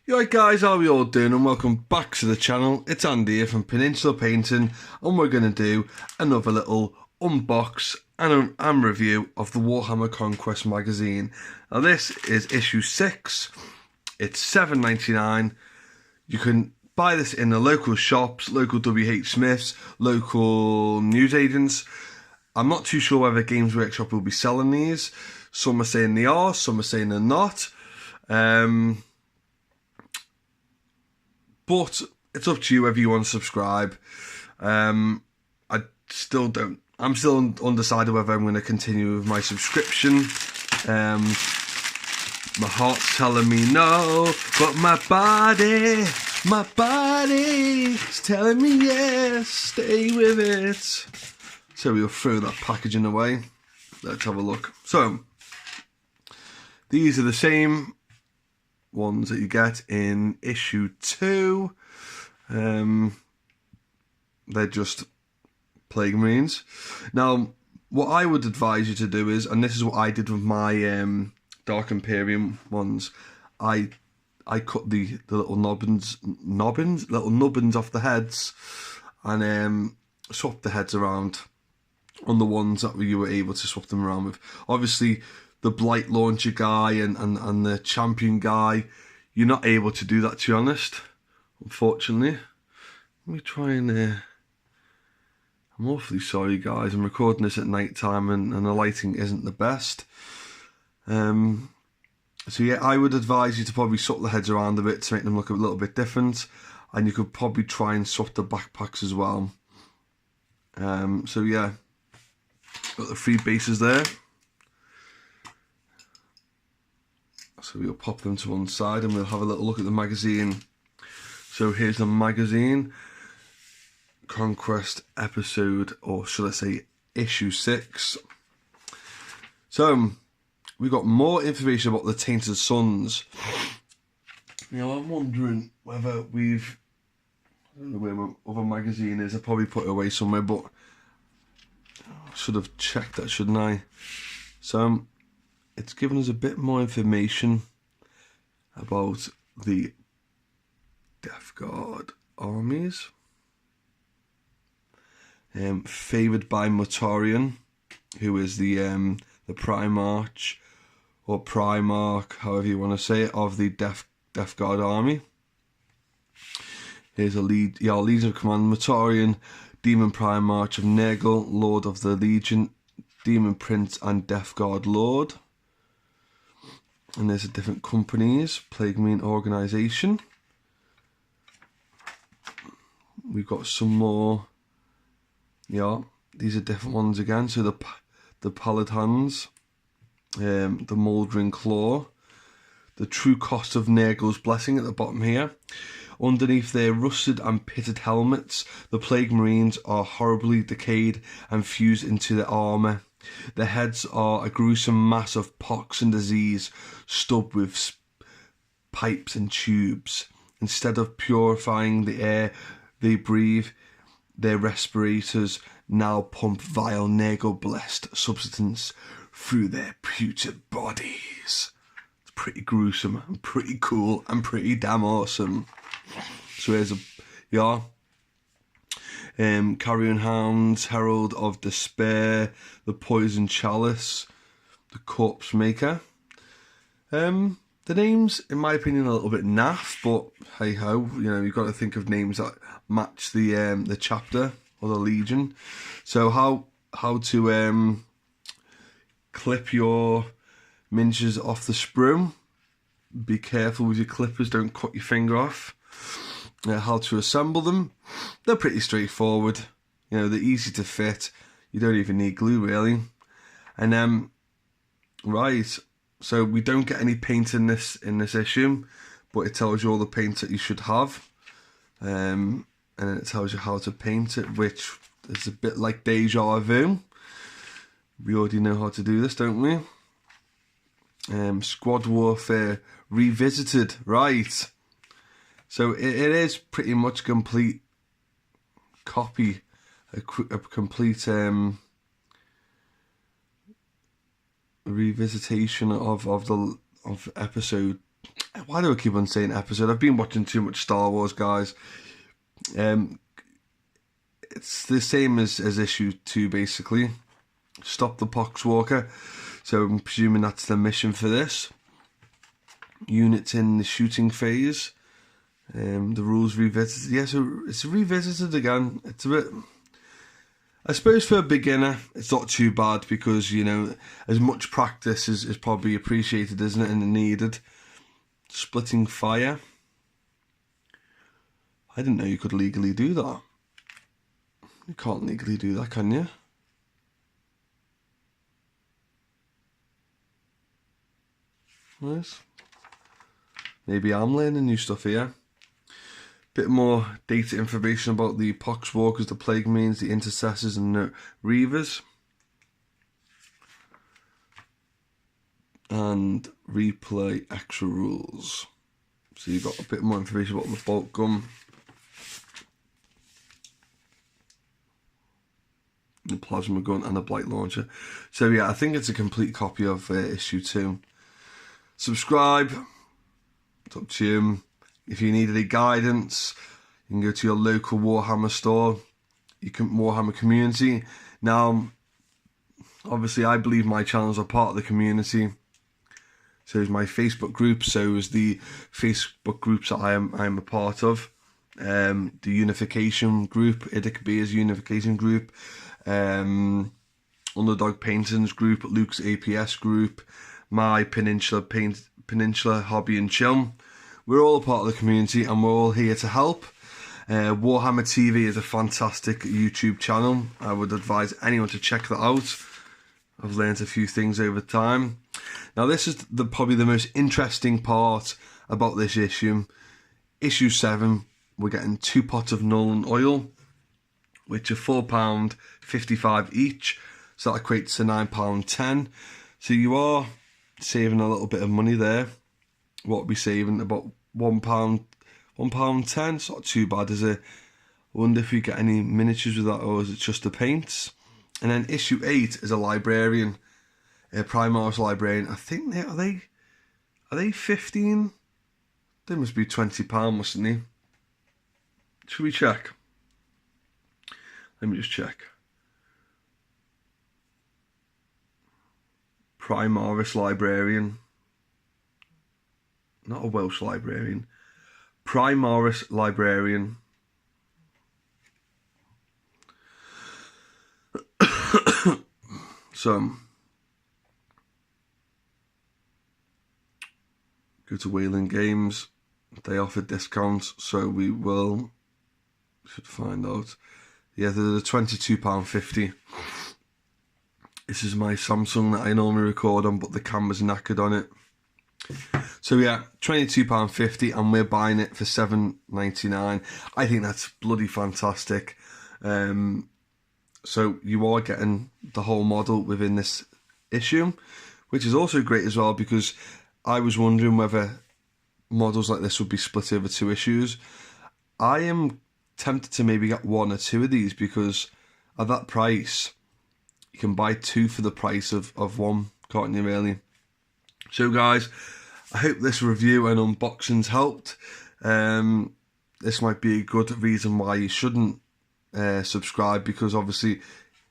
Right guys, how are we all doing, and welcome back to the channel. It's Andy here from Peninsula Painting, and we're going to do another little unbox and review of the Warhammer Conquest magazine. Now this is issue 6, it's $7.99. You can buy this in the local shops, local WH Smiths, local newsagents. I'm not too sure whether Games Workshop will be selling these. Some are saying they are, some are saying they're not. But it's up to you whether you want to subscribe. I'm still undecided whether I'm going to continue with my subscription. My heart's telling me no, but my body's telling me yes, stay with it. So we'll throw that packaging away. Let's have a look. So, these are the same ones that you get in issue 2. They're just Plague Marines. Now, what I would advise you to do is, and this is what I did with my Dark Imperium ones, I cut the little nubbins off the heads, and swapped the heads around on the ones that you were able to swap them around with. Obviously, the Blight Launcher guy and the Champion guy, you're not able to do that, to be honest, unfortunately. Let me try and... I'm awfully sorry, guys. I'm recording this at night time and the lighting isn't the best. So yeah, I would advise you to probably swap the heads around a bit to make them look a little bit different. And you could probably try and swap the backpacks as well. So yeah, got the 3 bases there. So we'll pop them to one side and we'll have a little look at the magazine. So here's the magazine. Conquest episode, or should I say issue 6. So we got more information about the Tainted Sons. Now I'm wondering whether I don't know where my other magazine is. I probably put it away somewhere, but I should have checked that, shouldn't I? So it's given us a bit more information about the Death Guard armies. Favoured by Mortarion, who is the Primarch, or Primarch, however you want to say it, of the Death Guard army. Here's a Legion of Command: Mortarion, Demon Primarch of Nurgle, Lord of the Legion, Demon Prince and Death Guard Lord. And there's the different companies, Plague Marine organisation. We've got some more. Yeah, these are different ones again. So the Paladins, the Mouldering Claw, the True Cost of Nurgle's Blessing at the bottom here. Underneath their rusted and pitted helmets, the Plague Marines are horribly decayed and fused into their armour. Their heads are a gruesome mass of pox and disease, stubbed with pipes and tubes. Instead of purifying the air they breathe, their respirators now pump vile Nurgle-blessed substance through their putrid bodies. It's pretty gruesome and pretty cool and pretty damn awesome. So here's Carrion Hounds, Herald of Despair, the Poison Chalice, the Corpse Maker. The names, in my opinion, are a little bit naff, but hey ho, you know, you've got to think of names that match the chapter or the legion. So how to clip your miniatures off the sprue. Be careful with your clippers, don't cut your finger off. How to assemble them. They're pretty straightforward. You know, they're easy to fit. You don't even need glue really. And right. So we don't get any paint in this issue, but it tells you all the paint that you should have, and then it tells you how to paint it, which is a bit like deja vu. We already know how to do this, don't we? Squad Warfare Revisited, right? So it is pretty much a complete copy, a complete revisitation of episode why do I keep on saying episode? I've been watching too much Star Wars, guys. It's the same as issue 2, basically. Stop the Poxwalker. So I'm presuming that's the mission for this. Units in the shooting phase. The rules revisited. Yeah, so it's revisited again. It's a bit... I suppose for a beginner, it's not too bad because, you know, as much practice is probably appreciated, isn't it, and needed. Splitting fire. I didn't know you could legally do that. You can't legally do that, can you? Nice. Maybe I'm learning new stuff here. Bit more data information about the Poxwalkers, the Plague Means, the Intercessors and the Reavers. And replay extra rules. So you've got a bit more information about the bolt gun. The plasma gun and the blight launcher. So yeah, I think it's a complete copy of issue 2. Subscribe. It's up to you. If you need any guidance, you can go to your local Warhammer store. You can Warhammer community. Now, obviously, I believe my channels are part of the community. So is my Facebook group. So is the Facebook groups that I'm a part of. The Unification group, Idic Beer's Unification group. Underdog Paintings group, Luke's APS group, my Peninsula Hobby and Chill. We're all a part of the community and we're all here to help. Warhammer TV is a fantastic YouTube channel. I would advise anyone to check that out. I've learned a few things over time. Now this is probably the most interesting part about this issue. Issue 7, we're getting 2 pots of Nuln Oil, which are £4.55 each. So that equates to £9.10. So you are saving a little bit of money there. What are we saving? About £1.10. It's not too bad, is it? I wonder if you get any miniatures with that, or is it just the paints? And then issue 8 is a librarian, a Primaris librarian. I think are they 15? They must be £20, mustn't they? Should we check? Let me just check. Primaris librarian. Not a Welsh librarian. Primaris librarian. So, go to Wayland Games. They offer discounts, so we should find out. Yeah, they're £22.50. This is my Samsung that I normally record on, but the camera's knackered on it. So yeah, £22.50, and we're buying it for £7.99. I think that's bloody fantastic. So you are getting the whole model within this issue, which is also great as well, because I was wondering whether models like this would be split over 2 issues. I am tempted to maybe get 1 or 2 of these, because at that price you can buy 2 for the price of 1, can't you, really? So guys, I hope this review and unboxings helped. This might be a good reason why you shouldn't subscribe, because obviously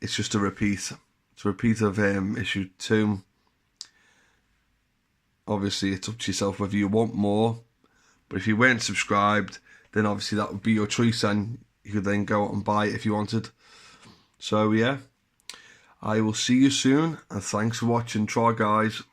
it's just a repeat. It's a repeat of issue 2. Obviously it's up to yourself whether you want more, but if you weren't subscribed, then obviously that would be your choice, and you could then go out and buy it if you wanted. So yeah, I will see you soon, and thanks for watching. Try, guys.